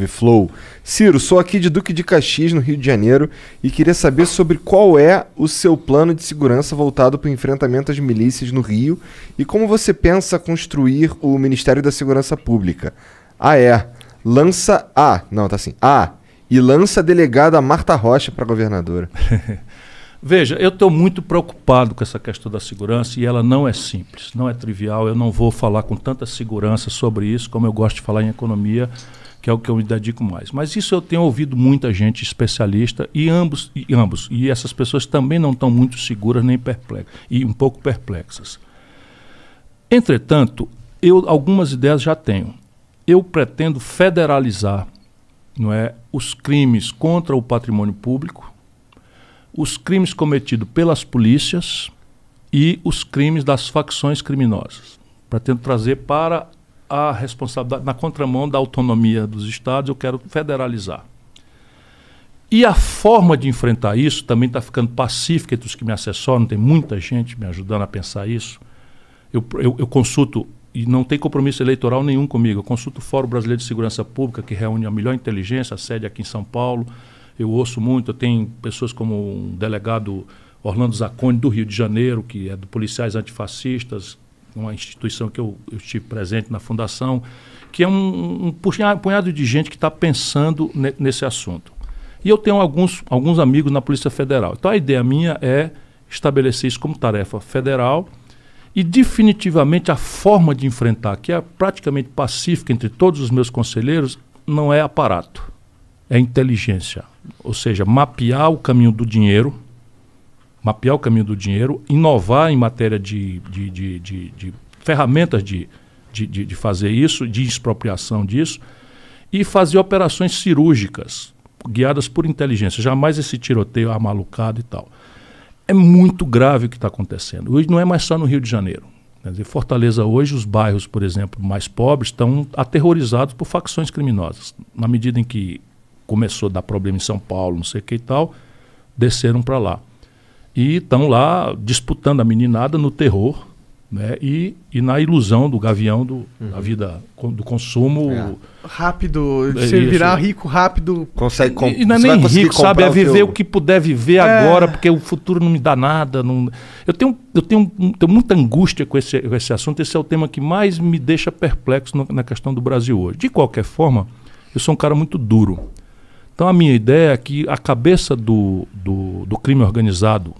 salve, Flow. Ciro, sou aqui de Duque de Caxias, no Rio de Janeiro, e queria saber sobre qual é o seu plano de segurança voltado para o enfrentamento às milícias no Rio e como você pensa construir o Ministério da Segurança Pública. Lança e lança a delegada Marta Rocha para governadora. Veja, eu estou muito preocupado com essa questão da segurança e ela não é simples, não é trivial. Eu não vou falar com tanta segurança sobre isso como eu gosto de falar em economia, que é o que eu me dedico mais. Mas isso eu tenho ouvido muita gente especialista e essas pessoas também não estão muito seguras nem perplexas, e um pouco perplexas. Entretanto, algumas ideias já tenho. Eu pretendo federalizar, não é, os crimes contra o patrimônio público, os crimes cometidos pelas polícias e os crimes das facções criminosas. Pretendo trazer para a responsabilidade, na contramão da autonomia dos estados, eu quero federalizar. E a forma de enfrentar isso também está ficando pacífica entre os que me assessoram, tem muita gente me ajudando a pensar isso. Eu consulto, e não tem compromisso eleitoral nenhum comigo, eu consulto o Fórum Brasileiro de Segurança Pública, que reúne a melhor inteligência, a sede aqui em São Paulo. Eu ouço muito, eu tenho pessoas como o delegado Orlando Zacconi, do Rio de Janeiro, que é do Policiais Antifascistas, uma instituição que eu estive presente na fundação, que é um punhado de gente que está pensando nesse assunto. E eu tenho alguns amigos na Polícia Federal. Então a ideia minha é estabelecer isso como tarefa federal e definitivamente a forma de enfrentar, que é praticamente pacífica entre todos os meus conselheiros, não é aparato, é inteligência. Ou seja, mapear o caminho do dinheiro, inovar em matéria de ferramentas de fazer isso, de expropriação disso, e fazer operações cirúrgicas, guiadas por inteligência. Jamais esse tiroteio amalucado e tal. É muito grave o que está acontecendo. Hoje não é mais só no Rio de Janeiro. Quer dizer, Fortaleza hoje, os bairros, por exemplo, mais pobres, estão aterrorizados por facções criminosas. Na medida em que começou a dar problema em São Paulo, não sei o que e tal, desceram para lá. E estão lá disputando a meninada no terror, né, e na ilusão do gavião da vida, do consumo. Rápido, você virar rico rápido. Consegue e não é nem rico, sabe? É viver o que puder viver agora, porque o futuro não me dá nada. Não... Eu tenho muita angústia com esse assunto. Esse é o tema que mais me deixa perplexo na questão do Brasil hoje. De qualquer forma, eu sou um cara muito duro. Então a minha ideia é que a cabeça do crime organizado,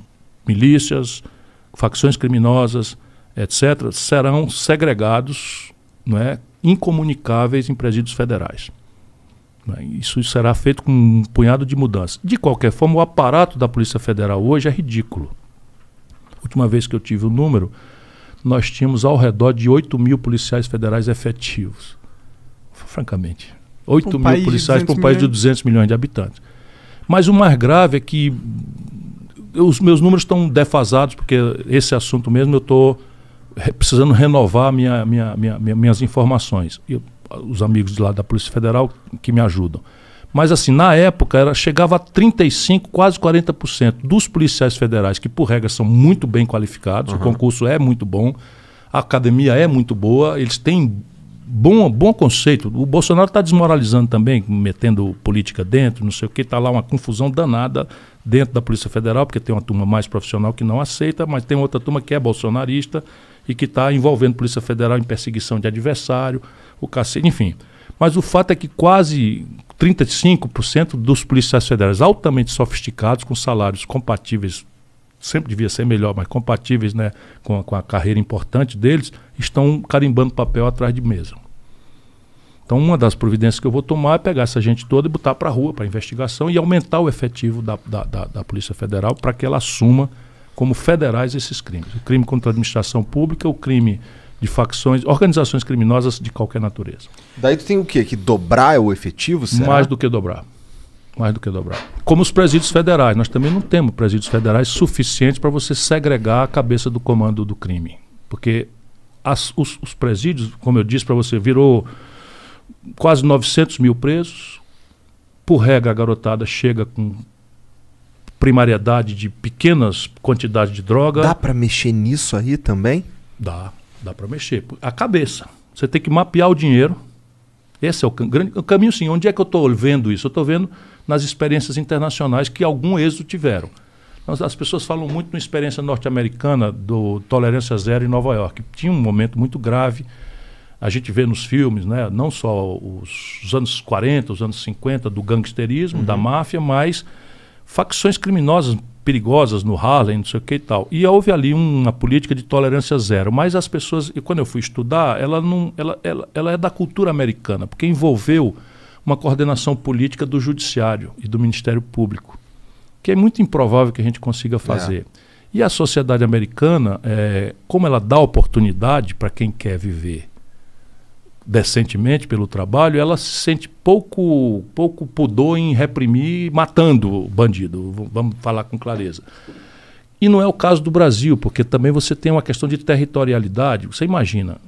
milícias, facções criminosas, etc., serão segregados, não é, incomunicáveis em presídios federais. Não é? Isso será feito com um punhado de mudanças. De qualquer forma, o aparato da Polícia Federal hoje é ridículo. A última vez que eu tive o número, nós tínhamos ao redor de 8 mil policiais federais efetivos. Francamente. 8 mil policiais para um país de 200 milhões de habitantes. Mas o mais grave é que os meus números estão defasados, porque esse assunto mesmo eu estou precisando renovar minhas informações. Os amigos de lá da Polícia Federal que me ajudam. Mas assim, na época chegava a 35%, quase 40% dos policiais federais, que por regra são muito bem qualificados, o concurso é muito bom, a academia é muito boa, eles têm bom conceito. O Bolsonaro está desmoralizando também, metendo política dentro, não sei o que, está lá uma confusão danada dentro da Polícia Federal, porque tem uma turma mais profissional que não aceita, mas tem outra turma que é bolsonarista e que está envolvendo a Polícia Federal em perseguição de adversário, o cacete, enfim. Mas o fato é que quase 35% dos policiais federais altamente sofisticados, com salários compatíveis, sempre devia ser melhor, mas compatíveis, né, com a carreira importante deles, estão carimbando papel atrás de mesa. Então, uma das providências que eu vou tomar é pegar essa gente toda e botar para a rua, para investigação, e aumentar o efetivo da Polícia Federal para que ela assuma como federais esses crimes. O crime contra a administração pública, o crime de facções, organizações criminosas de qualquer natureza. Daí tu tem o quê? Que dobrar o efetivo? Será? Mais do que dobrar. Mais do que dobrar. Como os presídios federais. Nós também não temos presídios federais suficientes para você segregar a cabeça do comando do crime. Porque os presídios, como eu disse para você, virou quase 900 mil presos. Por regra, a garotada chega com primariedade de pequenas quantidades de droga. Dá para mexer nisso aí também? Dá para mexer. A cabeça. Você tem que mapear o dinheiro Esse é o caminho, sim. Onde é que eu estou vendo isso? Eu estou vendo nas experiências internacionais que algum êxito tiveram. As pessoas falam muito na experiência norte-americana do Tolerância Zero em Nova York. Tinha um momento muito grave. A gente vê nos filmes, né, não só os anos 40, os anos 50, do gangsterismo, da máfia, mas facções criminosas perigosas no Harlem, não sei o que e tal. E houve ali uma política de tolerância zero. Mas as pessoas, e quando eu fui estudar, ela é da cultura americana, porque envolveu uma coordenação política do Judiciário e do Ministério Público, que é muito improvável que a gente consiga fazer. E a sociedade americana, como ela dá oportunidade para quem quer viver decentemente pelo trabalho, ela se sente pouco pudor em reprimir matando o bandido, vamos falar com clareza. E não é o caso do Brasil, porque também você tem uma questão de territorialidade. Você imagina,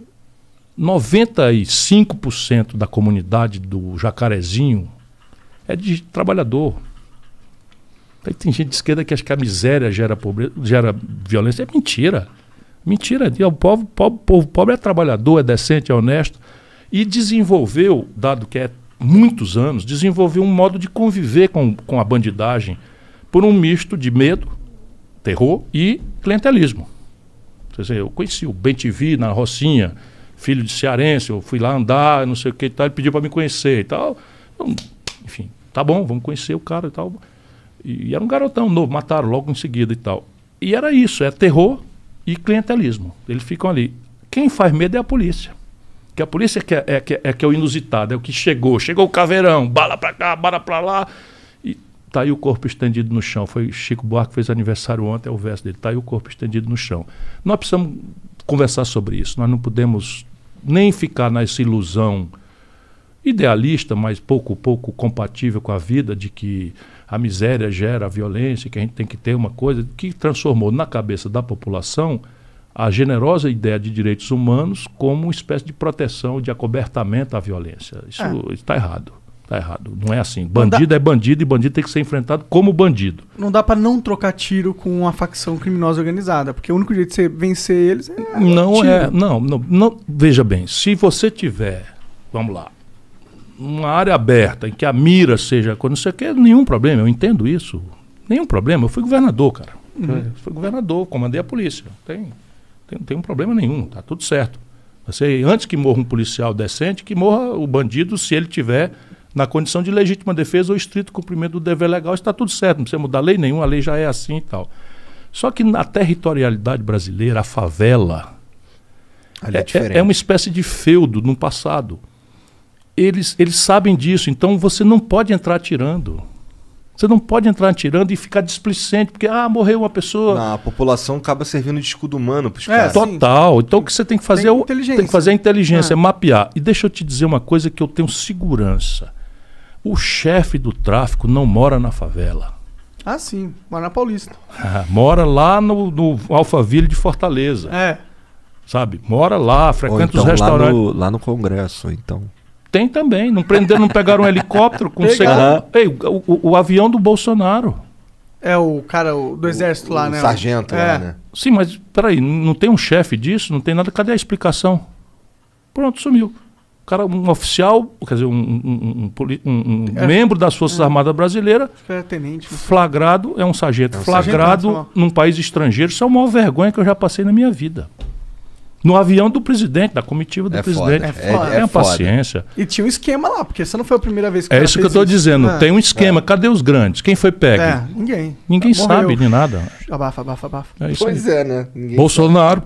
95% da comunidade do Jacarezinho é de trabalhador. Aí tem gente de esquerda que acha que a miséria gera pobreza, gera violência. É mentira. Mentira. O povo pobre é trabalhador, é decente, é honesto. E desenvolveu, dado que é muitos anos, desenvolveu um modo de conviver com a bandidagem por um misto de medo, terror e clientelismo. Eu conheci o Ben-TV na Rocinha, filho de cearense, eu fui lá andar, não sei o que e tal, ele pediu para me conhecer e tal. Então, enfim, tá bom, vamos conhecer o cara e tal. E era um garotão novo, mataram logo em seguida e tal. E era isso, é terror e clientelismo. Eles ficam ali. Quem faz medo é a polícia. Que a polícia que é o inusitado, é o que chegou o caveirão, bala pra cá, bala pra lá, e tá aí o corpo estendido no chão. Foi Chico Buarque que fez aniversário ontem, é o verso dele, tá aí o corpo estendido no chão. Nós precisamos conversar sobre isso, nós não podemos nem ficar nessa ilusão idealista, mas pouco compatível com a vida, de que a miséria gera a violência, que a gente tem que ter uma coisa que transformou na cabeça da população a generosa ideia de direitos humanos como uma espécie de proteção, de acobertamento à violência. Isso está errado. Está errado. Não é assim. Bandido é bandido e bandido tem que ser enfrentado como bandido. Não dá para não trocar tiro com uma facção criminosa organizada, porque o único jeito de você vencer eles é Não, veja bem, se você tiver, vamos lá, uma área aberta em que a mira seja, quando você quer, nenhum problema, eu entendo isso. Nenhum problema. Eu fui governador, cara. Fui governador, comandei a polícia. Não tem um problema nenhum, tá tudo certo. Antes que morra um policial decente, que morra o bandido, se ele tiver na condição de legítima defesa ou estrito cumprimento do dever legal, está tudo certo, não precisa mudar lei nenhuma, a lei já é assim e tal. Só que na territorialidade brasileira, a favela é uma espécie de feudo no passado. Eles sabem disso, então você não pode entrar atirando. Você não pode entrar atirando e ficar displicente, porque morreu uma pessoa. Não, a população acaba servindo de escudo humano para os caras. Total. Então o que você tem que fazer tem que fazer a inteligência, mapear. E deixa eu te dizer uma coisa que eu tenho segurança. O chefe do tráfico não mora na favela. Ah, sim. Mora na Paulista. Mora lá no Alphaville de Fortaleza. Sabe? Mora lá, frequenta então, os restaurantes. Lá no Congresso, então. Tem também. Não pegaram um helicóptero com o avião do Bolsonaro. É o cara do exército lá, né? O sargento lá, né? Sim, mas peraí, não tem um chefe disso? Não tem nada. Cadê a explicação? Pronto, sumiu. O cara, um oficial, quer dizer, um membro das Forças Armadas Brasileiras, tenente, flagrado, é um sargento, flagrado num país estrangeiro. Isso é a maior vergonha que eu já passei na minha vida. No avião do presidente, da comitiva do presidente. Tenha paciência. E tinha um esquema lá, porque essa não foi a primeira vez que isso que eu estou dizendo. Tem um esquema. Cadê os grandes? Quem foi pego? Ninguém. Ninguém sabe de nada. Abafa. Pois né? Bolsonaro